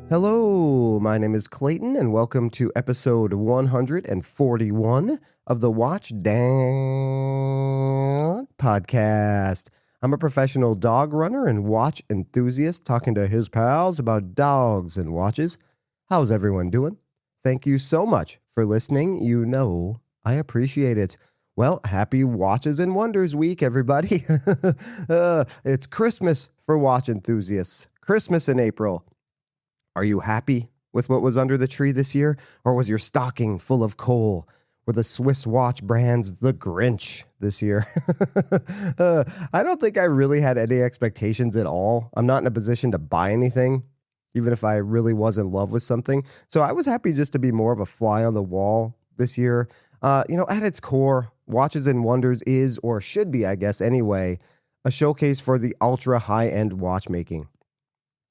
Hello, my name is Clayton, and welcome to episode 141 of the Watch Dog podcast. I'm a professional dog runner and watch enthusiast talking to his pals about dogs and watches. How's everyone doing? Thank you so much for listening. You know, I appreciate it. Well, happy Watches and Wonders week, everybody. It's Christmas for watch enthusiasts. Christmas in April. Are you happy with what was under the tree this year? Or was your stocking full of coal? Were the Swiss watch brands the Grinch this year? I don't think I really had any expectations at all. I'm not in a position to buy anything, even if I really was in love with something. So I was happy just to be more of a fly on the wall this year. At its core, Watches and Wonders is, or should be, I guess anyway, a showcase for the ultra high-end watchmaking.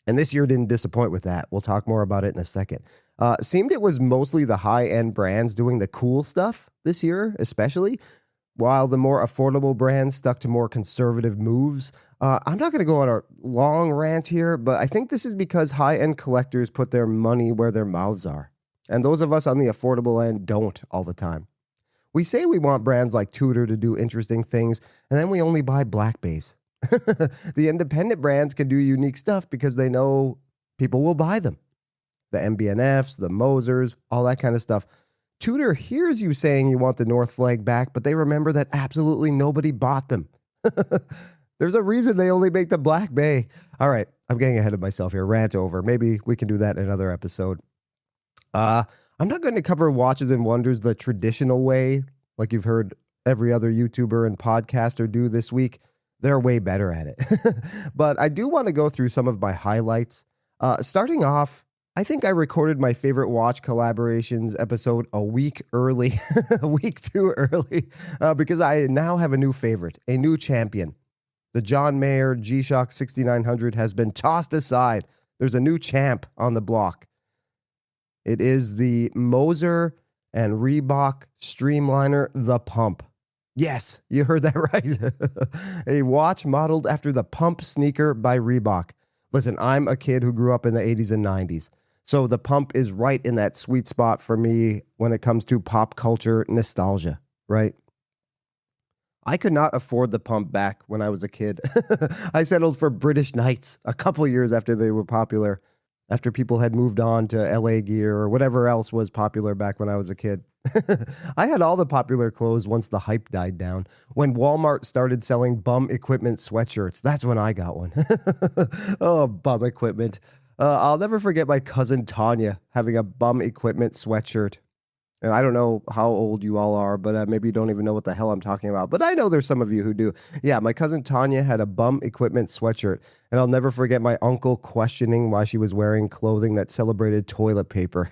And this year didn't disappoint with that. We'll talk more about it in a second. Seemed it was mostly the high-end brands doing the cool stuff this year, especially, while the more affordable brands stuck to more conservative moves. I'm not going to go on a long rant here, but I think this is because high-end collectors put their money where their mouths are. And those of us on the affordable end don't all the time. We say we want brands like Tudor to do interesting things, and then we only buy Black Bays. The independent brands can do unique stuff because they know people will buy them. The MB&Fs, the Mosers, all that kind of stuff. Tudor hears you saying you want the North Flag back, but they remember that absolutely nobody bought them. There's a reason they only make the Black Bay. All right, I'm getting ahead of myself here. Rant over. Maybe we can do that in another episode. I'm not going to cover Watches and Wonders the traditional way, like you've heard every other YouTuber and podcaster do this week. They're way better at it. But I do want to go through some of my highlights. Starting off, I think I recorded my favorite watch collaborations episode a week early, a week too early, because I now have a new favorite, a new champion. The John Mayer G-Shock 6900 has been tossed aside. There's a new champ on the block. It is the Moser and Reebok Streamliner The Pump. Yes, you heard that right. A watch modeled after the Pump sneaker by Reebok. Listen, I'm a kid who grew up in the 80s and 90s. So the Pump is right in that sweet spot for me when it comes to pop culture nostalgia, right? I could not afford the Pump back when I was a kid. I settled for British Knights a couple years after they were popular, after people had moved on to LA Gear or whatever else was popular back when I was a kid. I had all the popular clothes once the hype died down. When Walmart started selling bum equipment sweatshirts, that's when I got one. Oh, bum equipment. I'll never forget my cousin Tanya having a bum equipment sweatshirt. And I don't know how old you all are, but maybe you don't even know what the hell I'm talking about. But I know there's some of you who do. Yeah, my cousin Tanya had a bum equipment sweatshirt. And I'll never forget my uncle questioning why she was wearing clothing that celebrated toilet paper.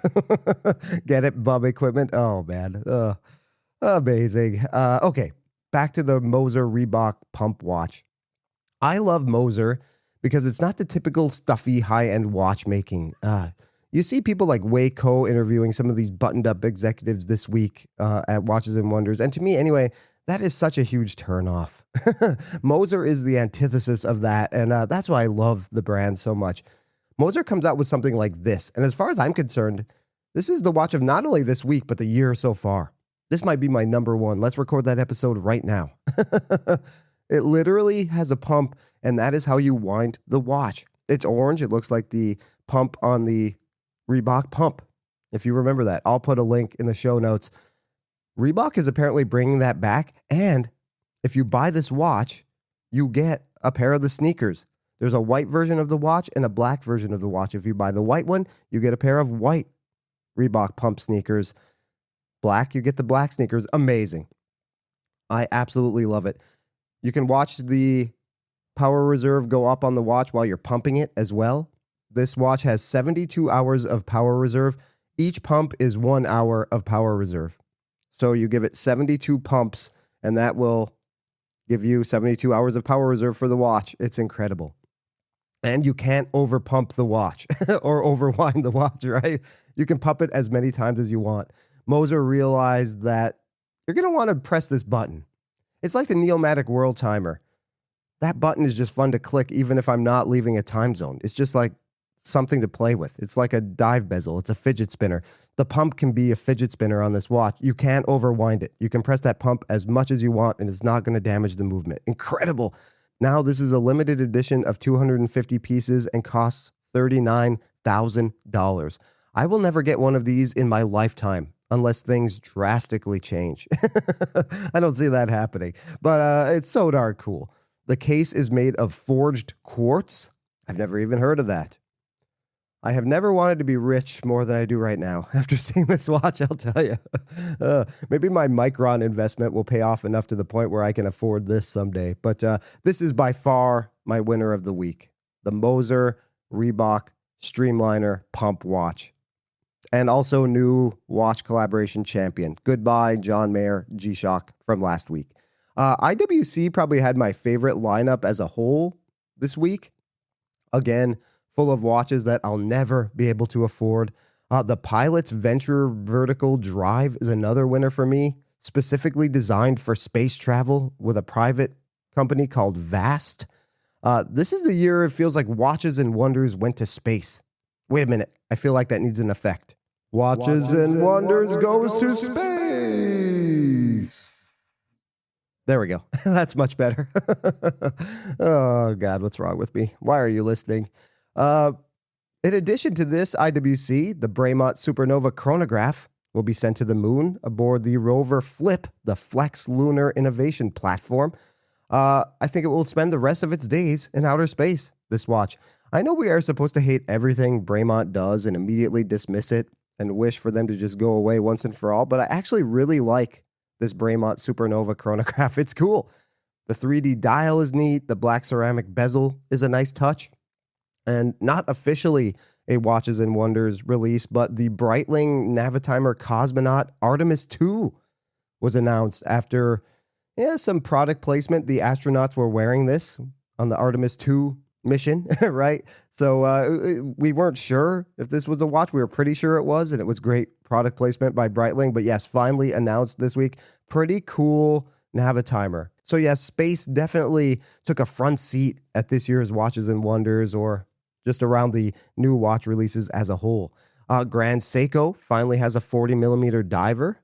Get it, bum equipment? Oh, man. Amazing. Okay, back to the Moser Reebok Pump watch. I love Moser because it's not the typical stuffy high-end watchmaking. You see people like Waco interviewing some of these buttoned-up executives this week at Watches and Wonders. And to me, anyway, that is such a huge turnoff. Moser is the antithesis of that, and that's why I love the brand so much. Moser comes out with something like this, and as far as I'm concerned, this is the watch of not only this week, but the year so far. This might be my number one. Let's record that episode right now. It literally has a pump, and that is how you wind the watch. It's orange. It looks like the pump on the Reebok Pump, if you remember that. I'll put a link in the show notes. Reebok is apparently bringing that back, and if you buy this watch, you get a pair of the sneakers. There's a white version of the watch and a black version of the watch. If you buy the white one, you get a pair of white Reebok Pump sneakers. Black, you get the black sneakers. Amazing. I absolutely love it. You can watch the power reserve go up on the watch while you're pumping it as well. This watch has 72 hours of power reserve. Each pump is 1 hour of power reserve. So you give it 72 pumps, and that will give you 72 hours of power reserve for the watch. It's incredible. And you can't overpump the watch or overwind the watch, right? You can pump it as many times as you want. Moser realized that you're going to want to press this button. It's like the Neomatic World Timer. That button is just fun to click even if I'm not leaving a time zone. It's just like something to play with. It's like a dive bezel. It's a fidget spinner. The pump can be a fidget spinner on this watch. You can't overwind it. You can press that pump as much as you want, and it's not going to damage the movement. Incredible. Now, this is a limited edition of 250 pieces and costs $39,000. I will never get one of these in my lifetime unless things drastically change. I don't see that happening, but it's so darn cool. The case is made of forged quartz. I've never even heard of that. I have never wanted to be rich more than I do right now. After seeing this watch, I'll tell you. Maybe my Micron investment will pay off enough to the point where I can afford this someday. But this is by far my winner of the week. The Moser Reebok Streamliner Pump Watch. And also new watch collaboration champion. Goodbye, John Mayer G-Shock from last week. IWC probably had my favorite lineup as a whole this week. Again, full of watches that I'll never be able to afford. The Pilot's Venture Vertical Drive is another winner for me, specifically designed for space travel with a private company called Vast. This is the year it feels like Watches and Wonders went to space. Wait a minute. I feel like that needs an effect. Watches and Wonders goes to space. There we go. That's much better. Oh, God, what's wrong with me? Why are you listening? In addition to this IWC, the Bremont Supernova chronograph will be sent to the moon aboard the rover Flip, the Flex Lunar Innovation Platform. I think it will spend the rest of its days in outer space, this watch. I know we are supposed to hate everything Bremont does and immediately dismiss it and wish for them to just go away once and for all, but I actually really like this Bremont Supernova chronograph. It's cool. The 3D dial is neat. The black ceramic bezel is a nice touch. And not officially a Watches and Wonders release, but the Breitling Navitimer Cosmonaut Artemis II was announced after some product placement. The astronauts were wearing this on the Artemis II mission, right? So we weren't sure if this was a watch. We were pretty sure it was, and it was great product placement by Breitling. But yes, finally announced this week. Pretty cool Navitimer. So yes, space definitely took a front seat at this year's Watches and Wonders, or just around the new watch releases as a whole. Grand Seiko finally has a 40 millimeter diver.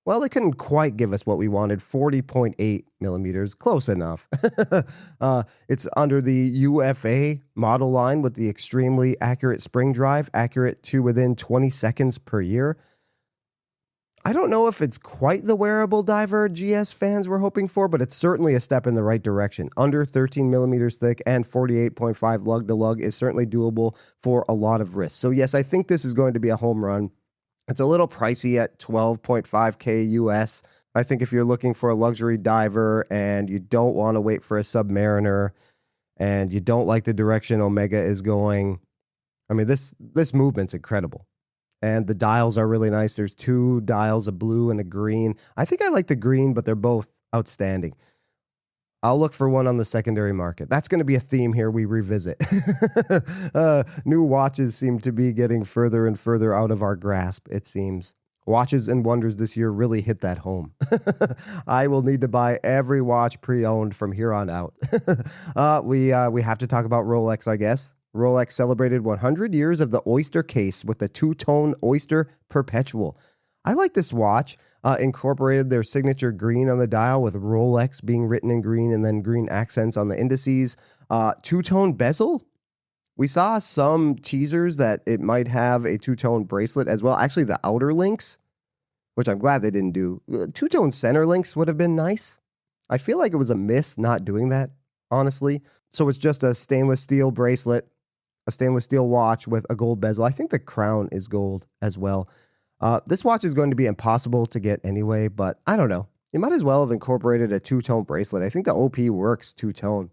Well, they couldn't quite give us what we wanted, 40.8 millimeters, close enough. It's under the UFA model line with the extremely accurate spring drive, accurate to within 20 seconds per year. I don't know if it's quite the wearable diver GS fans were hoping for, but it's certainly a step in the right direction. Under 13 millimeters thick and 48.5 lug to lug is certainly doable for a lot of risks. So yes, I think this is going to be a home run. It's a little pricey at $12.5K US. I think if you're looking for a luxury diver and you don't want to wait for a Submariner and you don't like the direction Omega is going, I mean, this movement's incredible. And the dials are really nice. There's two dials, a blue and a green. I think I like the green, but they're both outstanding. I'll look for one on the secondary market. That's going to be a theme here we revisit. New watches seem to be getting further and further out of our grasp, it seems. Watches and Wonders this year really hit that home. I will need to buy every watch pre-owned from here on out. We have to talk about Rolex, I guess. Rolex celebrated 100 years of the Oyster case with the two-tone Oyster Perpetual. I like this watch. Incorporated their signature green on the dial with Rolex being written in green and then green accents on the indices. Two-tone bezel. We saw some teasers that it might have a two-tone bracelet as well. Actually, the outer links, which I'm glad they didn't do. Two-tone center links would have been nice. I feel like it was a miss not doing that, honestly. So it's just a stainless steel bracelet, a stainless steel watch with a gold bezel. I think the crown is gold as well. This watch is going to be impossible to get anyway, but I don't know. You might as well have incorporated a two-tone bracelet. I think the OP works two-tone.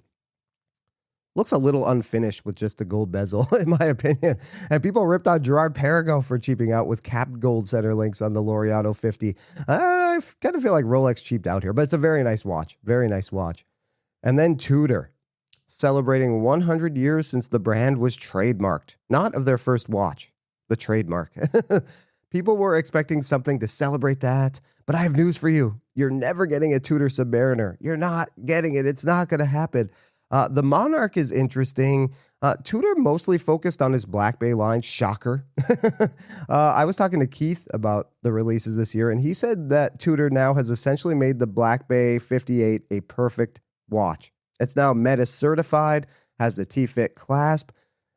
Looks a little unfinished with just the gold bezel, in my opinion. And people ripped on Gerard Perregaux for cheaping out with capped gold center links on the Laureato 50. I kind of feel like Rolex cheaped out here, but it's a very nice watch. Very nice watch. And then Tudor, celebrating 100 years since the brand was trademarked. Not of their first watch, the trademark. People were expecting something to celebrate that, but I have news for you. You're never getting a Tudor Submariner. You're not getting it. It's not going to happen. The Monarch is interesting. Tudor mostly focused on his Black Bay line. Shocker. I was talking to Keith about the releases this year, and he said that Tudor now has essentially made the Black Bay 58 a perfect watch. It's now Meta certified, has the T-Fit clasp,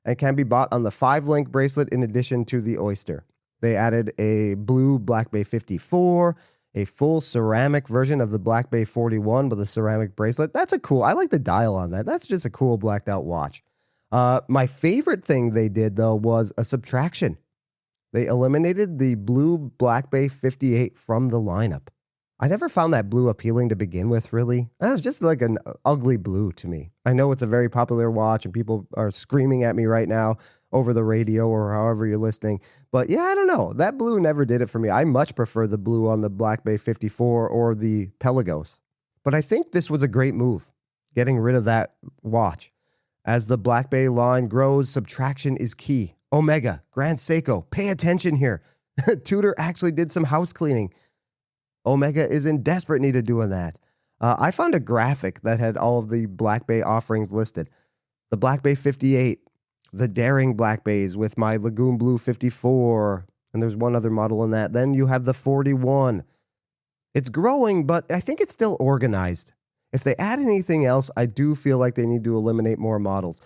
and can be bought on the 5-link bracelet in addition to the Oyster. They added a blue Black Bay 54, a full ceramic version of the Black Bay 41 with a ceramic bracelet. That's I like the dial on that. That's just a cool blacked out watch. My favorite thing they did, though, was a subtraction. They eliminated the blue Black Bay 58 from the lineup. I never found that blue appealing to begin with, really. It was just like an ugly blue to me. I know it's a very popular watch, and people are screaming at me right now over the radio or however you're listening. But yeah, I don't know. That blue never did it for me. I much prefer the blue on the Black Bay 54 or the Pelagos. But I think this was a great move, getting rid of that watch. As the Black Bay line grows, subtraction is key. Omega, Grand Seiko, pay attention here. Tudor actually did some house cleaning. Omega is in desperate need of doing that. I found a graphic that had all of the Black Bay offerings listed. The Black Bay 58, the Daring Black Bays with my Lagoon Blue 54, and there's one other model in that. Then you have the 41. It's growing, but I think it's still organized. If they add anything else, I do feel like they need to eliminate more models.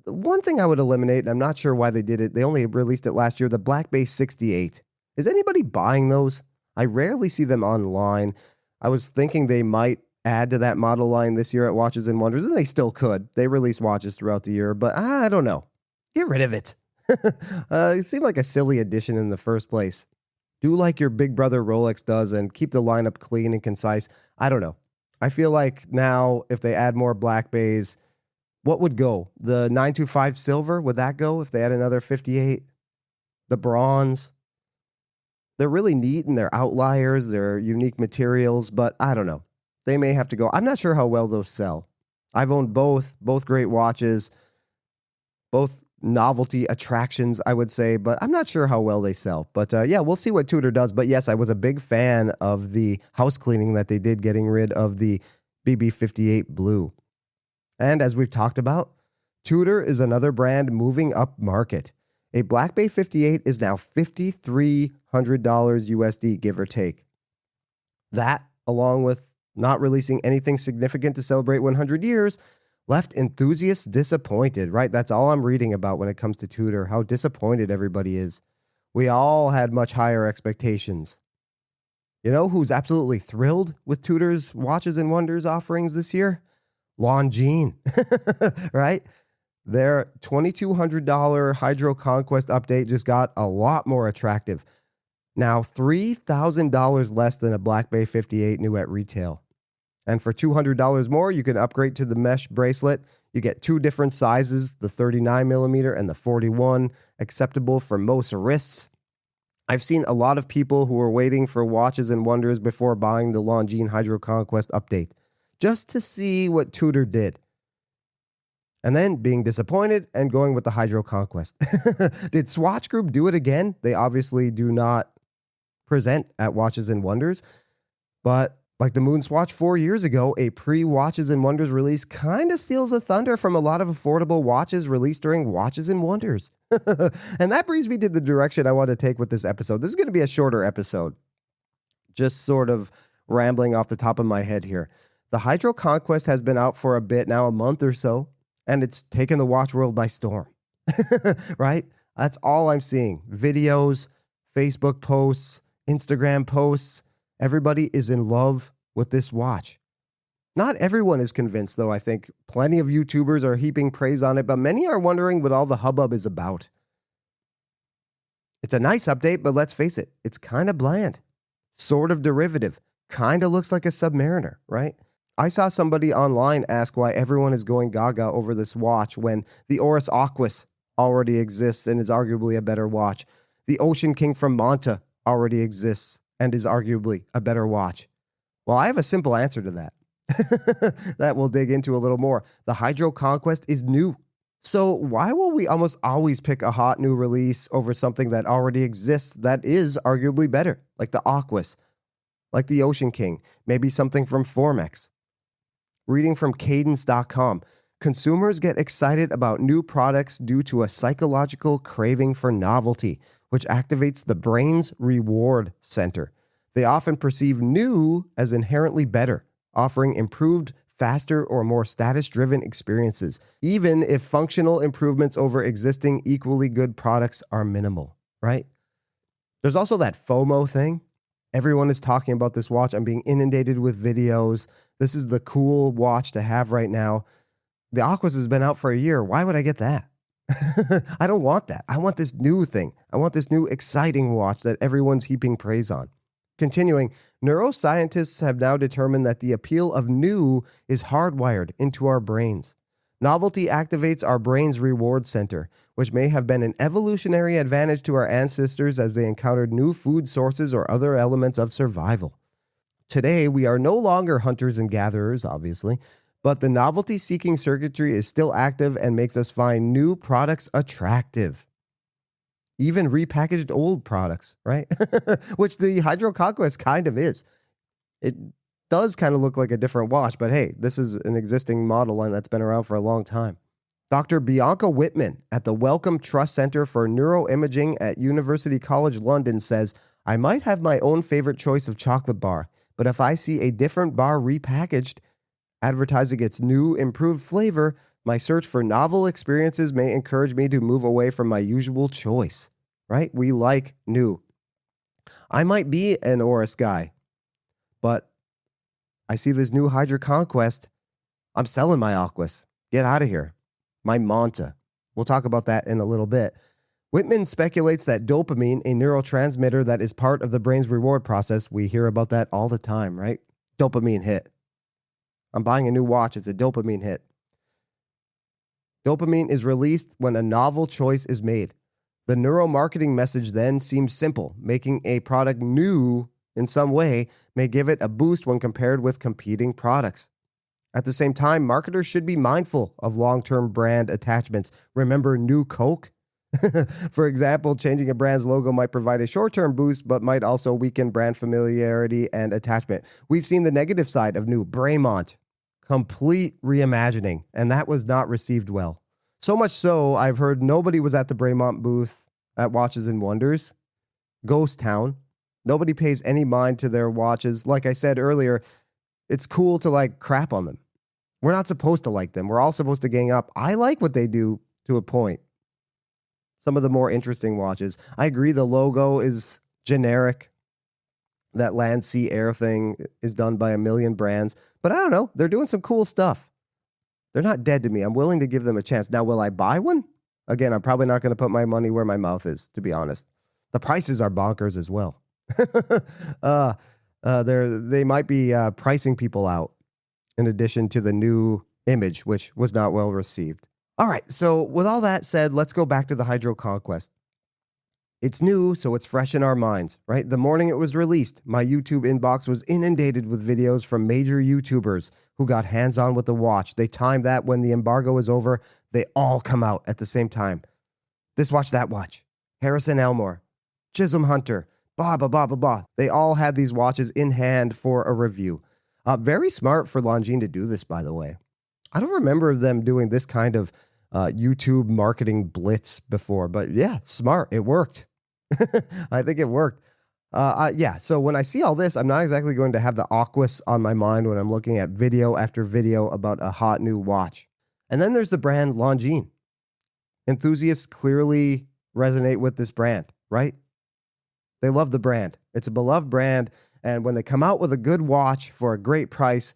The one thing I would eliminate, and I'm not sure why they did it, they only released it last year, the Black Bay 68. Is anybody buying those? I rarely see them online. I was thinking they might add to that model line this year at Watches and Wonders, and they still could. They release watches throughout the year, but I don't know. Get rid of it. It seemed like a silly addition in the first place. Do like your big brother Rolex does and keep the lineup clean and concise. I don't know. I feel like now if they add more Black Bays, what would go? The 925 silver, would that go if they add another 58? The bronze? They're really neat and they're outliers, they're unique materials, but I don't know. They may have to go. I'm not sure how well those sell. I've owned both great watches, both novelty attractions, I would say, but I'm not sure how well they sell. But yeah, we'll see what Tudor does. But yes, I was a big fan of the house cleaning that they did, getting rid of the BB58 blue. And as we've talked about, Tudor is another brand moving up market. A Black Bay 58 is now $5,300 USD, give or take. That, along with not releasing anything significant to celebrate 100 years, left enthusiasts disappointed, right? That's all I'm reading about when it comes to Tudor, how disappointed everybody is. We all had much higher expectations. You know who's absolutely thrilled with Tudor's Watches and Wonders offerings this year? Longines, right? Their $2,200 Hydro Conquest update just got a lot more attractive. Now $3,000 less than a Black Bay 58 new at retail. And for $200 more, you can upgrade to the mesh bracelet. You get 2 different sizes, the 39mm and the 41, acceptable for most wrists. I've seen a lot of people who are waiting for Watches and Wonders before buying the Longines Hydro Conquest update, just to see what Tudor did. And then being disappointed and going with the Hydro Conquest. Did Swatch Group do it again? They obviously do not present at Watches and Wonders, but like the Moon Swatch 4 years ago, a pre-Watches and Wonders release kind of steals the thunder from a lot of affordable watches released during Watches and Wonders. And that brings me to the direction I want to take with this episode. This is going to be a shorter episode. Just sort of rambling off the top of my head here. The Hydro Conquest has been out for a bit now, a month or so, and it's taken the watch world by storm. Right? That's all I'm seeing. Videos, Facebook posts, Instagram posts. Everybody is in love with this watch. Not everyone is convinced, though. I think plenty of YouTubers are heaping praise on it, but many are wondering what all the hubbub is about. It's a nice update, but let's face it, it's kind of bland. Sort of derivative. Kind of looks like a Submariner, right? I saw somebody online ask why everyone is going gaga over this watch when the Oris Aquis already exists and is arguably a better watch. The Ocean King from Manta already exists and is arguably a better watch. Well, I have a simple answer to that. That we'll dig into a little more. The Hydro Conquest is new. So why will we almost always pick a hot new release over something that already exists that is arguably better? Like the Aquis, like the Ocean King, maybe something from Formex. Reading from cadence.com, Consumers get excited about new products due to a psychological craving for novelty, which activates the brain's reward center. They often perceive new as inherently better, offering improved, faster, or more status-driven experiences, even if functional improvements over existing equally good products are minimal, right? There's also that FOMO thing. Everyone is talking about this watch. I'm being inundated with videos. This is the cool watch to have right now. The Aquas has been out for a year. Why would I get that? I don't want that. I want this new thing. I want this new exciting watch that everyone's heaping praise on. Continuing, neuroscientists have now determined that the appeal of new is hardwired into our brains. Novelty activates our brain's reward center, which may have been an evolutionary advantage to our ancestors as they encountered new food sources or other elements of survival. Today, we are no longer hunters and gatherers, obviously, but the novelty-seeking circuitry is still active and makes us find new products attractive. Even repackaged old products, right? Which the Hydro Conquest kind of is. It does kind of look like a different watch, but hey, this is an existing model line that's been around for a long time. Dr. Bianca Whitman at the Wellcome Trust Center for Neuroimaging at University College London says, I might have my own favorite choice of chocolate bar, but if I see a different bar repackaged, advertising its new, improved flavor, my search for novel experiences may encourage me to move away from my usual choice, right? We like new. I might be an Oris guy, but I see this new Hydra Conquest. I'm selling my Aquas. Get out of here. My Manta. We'll talk about that in a little bit. Whitman speculates that dopamine, a neurotransmitter that is part of the brain's reward process, we hear about that all the time, right? Dopamine hit. I'm buying a new watch. It's a dopamine hit. Dopamine is released when a novel choice is made. The neuromarketing message then seems simple. Making a product new in some way may give it a boost when compared with competing products. At the same time, marketers should be mindful of long-term brand attachments. Remember New Coke? For example, changing a brand's logo might provide a short-term boost, but might also weaken brand familiarity and attachment. We've seen the negative side of New Bremont. Complete reimagining, and that was not received well. So much so, I've heard nobody was at the Bremont booth at Watches and Wonders. Ghost town. Nobody pays any mind to their watches. Like I said earlier, it's cool to like crap on them. We're not supposed to like them. We're all supposed to gang up. I like what they do to a point. Some of the more interesting watches. I agree the logo is generic. That land, sea, air thing is done by a million brands. But I don't know. They're doing some cool stuff. They're not dead to me. I'm willing to give them a chance. Now, will I buy one? Again, I'm probably not going to put my money where my mouth is, to be honest. The prices are bonkers as well. They might be pricing people out in addition to the new image, which was not well received. All right, so with all that said, let's go back to the Hydro Conquest. It's new, so it's fresh in our minds, right? The morning it was released, my YouTube inbox was inundated with videos from major YouTubers who got hands-on with the watch. They timed that when the embargo is over. They all come out at the same time. This watch, that watch. Harrison Elmore, Chisholm Hunter, blah, blah, blah, blah, blah. They all had these watches in hand for a review. Very smart for Longines to do this, by the way. I don't remember them doing this kind of YouTube marketing blitz before, but yeah, smart. It worked. I think it worked. Yeah, so when I see all this, I'm not exactly going to have the Aquas on my mind when I'm looking at video after video about a hot new watch. And then there's the brand Longines. Enthusiasts clearly resonate with this brand, right? They love the brand. It's a beloved brand, and when they come out with a good watch for a great price,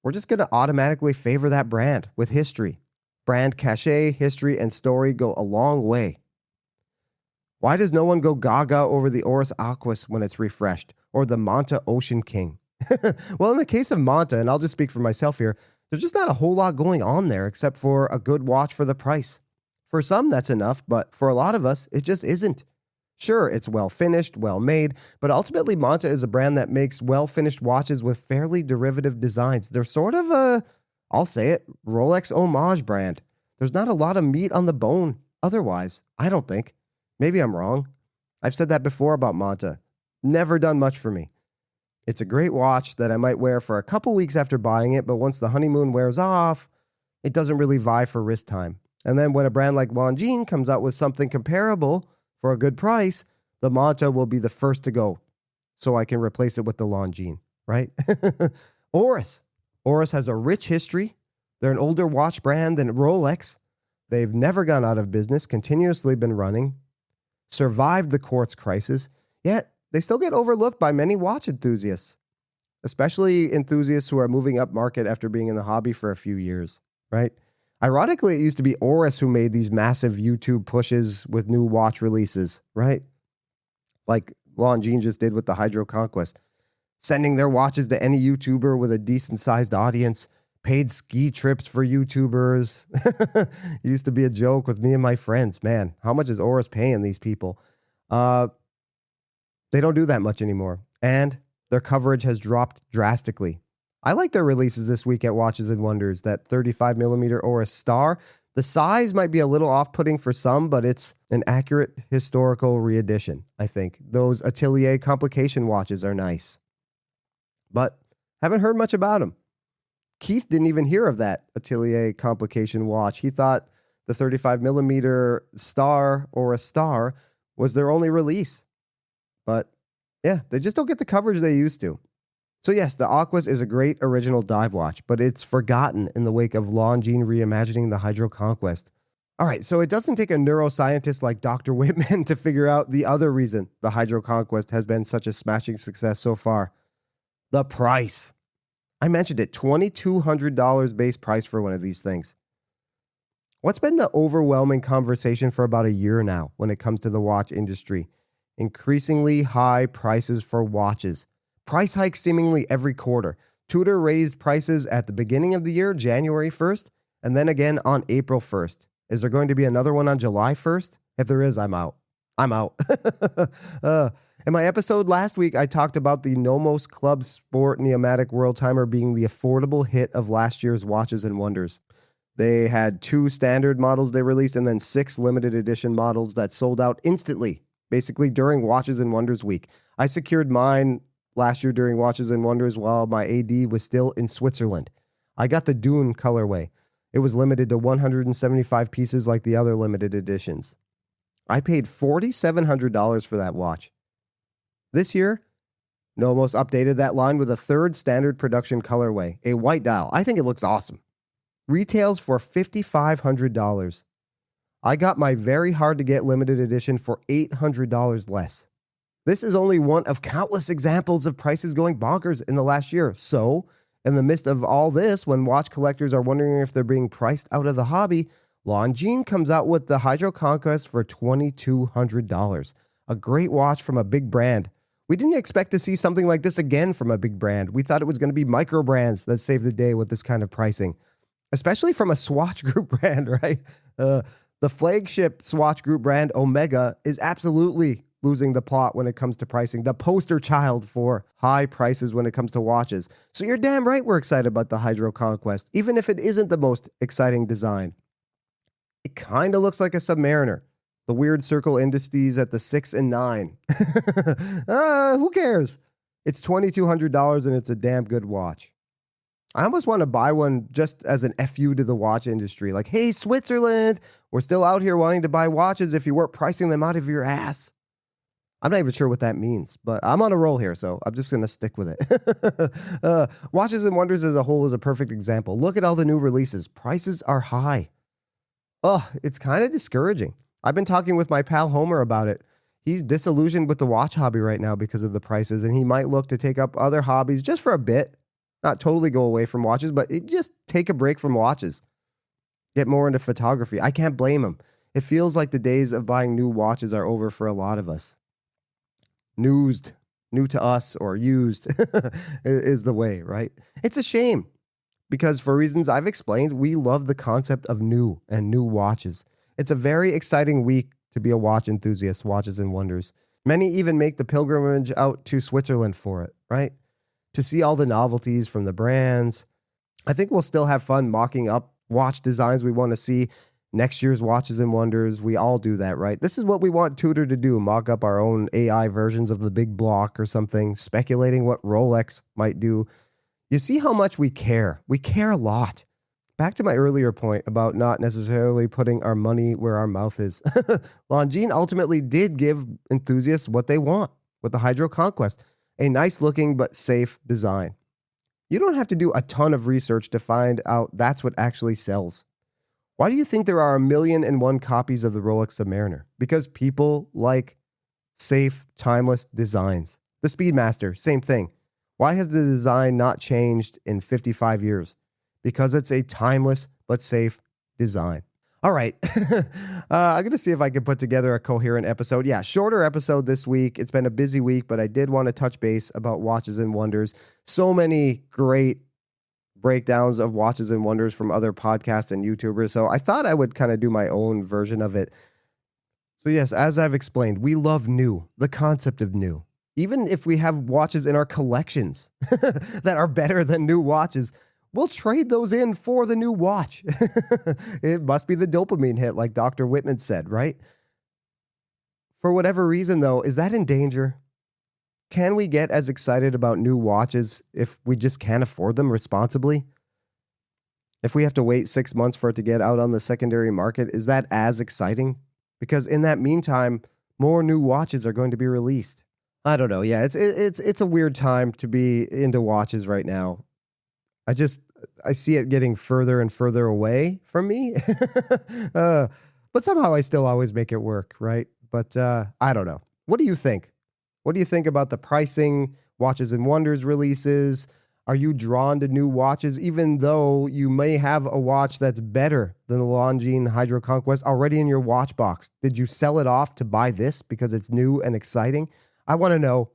we're just going to automatically favor that brand with history. Brand cachet, history, and story go a long way. Why does no one go gaga over the Oris Aquas when it's refreshed, or the Manta Ocean King? Well, in the case of Manta, and I'll just speak for myself here, there's just not a whole lot going on there except for a good watch for the price. For some, that's enough, but for a lot of us, it just isn't. Sure, it's well finished, well made, but ultimately Manta is a brand that makes well finished watches with fairly derivative designs. They're sort of a, I'll say it, Rolex homage brand. There's not a lot of meat on the bone otherwise, I don't think. Maybe I'm wrong. I've said that before about Manta. Never done much for me. It's a great watch that I might wear for a couple weeks after buying it, but once the honeymoon wears off, it doesn't really vie for wrist time. And then when a brand like Longines comes out with something comparable for a good price, the Manta will be the first to go, so I can replace it with the Longines, right? Oris. Oris has a rich history. They're an older watch brand than Rolex. They've never gone out of business, continuously been running, survived the quartz crisis, yet they still get overlooked by many watch enthusiasts, especially enthusiasts who are moving up market after being in the hobby for a few years, right? Ironically, it used to be Oris who made these massive YouTube pushes with new watch releases, right? Like Longines just did with the Hydro Conquest, sending their watches to any YouTuber with a decent-sized audience, paid ski trips for YouTubers. It used to be a joke with me and my friends. Man, how much is Oris paying these people? They don't do that much anymore, and their coverage has dropped drastically. I like their releases this week at Watches and Wonders, that 35mm Oris Star. The size might be a little off-putting for some, but it's an accurate historical re-edition, I think. Those Atelier complication watches are nice, but haven't heard much about them. Keith didn't even hear of that Atelier complication watch. He thought the 35mm Star or a Star was their only release. But yeah, they just don't get the coverage they used to. So yes, the Aquas is a great original dive watch, but it's forgotten in the wake of Longines reimagining the Hydro Conquest. All right, so it doesn't take a neuroscientist like Dr. Whitman to figure out the other reason the Hydro Conquest has been such a smashing success so far. The price. I mentioned it, $2,200 base price for one of these things. What's been the overwhelming conversation for about a year now when it comes to the watch industry? Increasingly high prices for watches. Price hikes seemingly every quarter. Tudor raised prices at the beginning of the year, January 1st, and then again on April 1st. Is there going to be another one on July 1st? If there is, I'm out. I'm out. In my episode last week, I talked about the Nomos Club Sport Neomatic World Timer being the affordable hit of last year's Watches and Wonders. They had 2 standard models they released and then 6 limited edition models that sold out instantly, basically during Watches and Wonders week. I secured mine last year during Watches and Wonders while my AD was still in Switzerland. I got the Dune colorway. It was limited to 175 pieces like the other limited editions. I paid $4,700 for that watch. This year, Nomos updated that line with a 3rd standard production colorway, a white dial. I think it looks awesome. Retails for $5,500. I got my very hard to get limited edition for $800 less. This is only one of countless examples of prices going bonkers in the last year. So, in the midst of all this, when watch collectors are wondering if they're being priced out of the hobby, Longines comes out with the Hydro Conquest for $2,200. A great watch from a big brand. We didn't expect to see something like this again from a big brand. We thought it was going to be micro brands that saved the day with this kind of pricing, especially from a Swatch Group brand, right? The flagship Swatch Group brand, Omega, is absolutely losing the plot when it comes to pricing, the poster child for high prices when it comes to watches. So you're damn right we're excited about the Hydro Conquest, even if it isn't the most exciting design. It kind of looks like a Submariner. The weird circle indices at the 6 and 9. Who cares? It's $2,200 and it's a damn good watch. I almost want to buy one just as an FU to the watch industry. Like, hey, Switzerland, we're still out here wanting to buy watches if you weren't pricing them out of your ass. I'm not even sure what that means, but I'm on a roll here, so I'm just going to stick with it. Watches and Wonders as a whole is a perfect example. Look at all the new releases. Prices are high. Oh, it's kind of discouraging. I've been talking with my pal Homer about it. He's disillusioned with the watch hobby right now because of the prices, and he might look to take up other hobbies just for a bit. Not totally go away from watches, but just take a break from watches. Get more into photography. I can't blame him. It feels like the days of buying new watches are over for a lot of us. New to us or used is the way, right? It's a shame because for reasons I've explained, we love the concept of new and new watches. It's a very exciting week to be a watch enthusiast, Watches and Wonders. Many even make the pilgrimage out to Switzerland for it, right? To see all the novelties from the brands. I think we'll still have fun mocking up watch designs we want to see. Next year's Watches and Wonders, we all do that, right? This is what we want Tudor to do, mock up our own AI versions of the big block or something, speculating what Rolex might do. You see how much we care. We care a lot. back to my earlier point about not necessarily putting our money where our mouth is. Longines ultimately did give enthusiasts what they want with the Hydro Conquest, a nice looking but safe design. You don't have to do a ton of research to find out that's what actually sells. Why do you think there are 1,000,001 copies of the Rolex Submariner? Because people like safe, timeless designs. The Speedmaster, same thing. Why has the design not changed in 55 years? Because it's a timeless but safe design. All right. I'm going to see if I can put together a coherent episode. Yeah, shorter episode this week. It's been a busy week, but I did want to touch base about Watches and Wonders. So many great breakdowns of Watches and Wonders from other podcasts and YouTubers. So I thought I would kind of do my own version of it. So yes, as I've explained, we love new, the concept of new. Even if we have watches in our collections that are better than new watches, we'll trade those in for the new watch. It must be the dopamine hit, like Dr. Whitman said, right? For whatever reason, though, is that in danger? Can we get as excited about new watches if we just can't afford them responsibly? If we have to wait 6 months for it to get out on the secondary market, is that as exciting? Because in that meantime, more new watches are going to be released. I don't know. Yeah, it's a weird time to be into watches right now. I see it getting further and further away from me. But somehow I still always make it work, right? But I don't know. What do you think? What do you think about the pricing, Watches and Wonders releases? Are you drawn to new watches, even though you may have a watch that's better than the Longines Hydro Conquest already in your watch box? Did you sell it off to buy this because it's new and exciting? I want to know.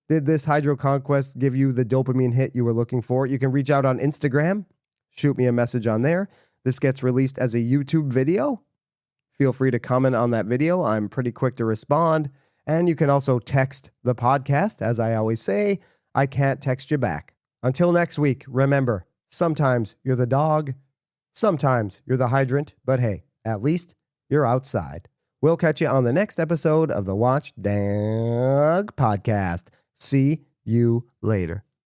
Did this Hydro Conquest give you the dopamine hit you were looking for? You can reach out on Instagram. Shoot me a message on there. This gets released as a YouTube video. Feel free to comment on that video. I'm pretty quick to respond. And you can also text the podcast. As I always say, I can't text you back. Until next week, remember, sometimes you're the dog, sometimes you're the hydrant, but hey, at least you're outside. We'll catch you on the next episode of the Watch Dog Podcast. See you later.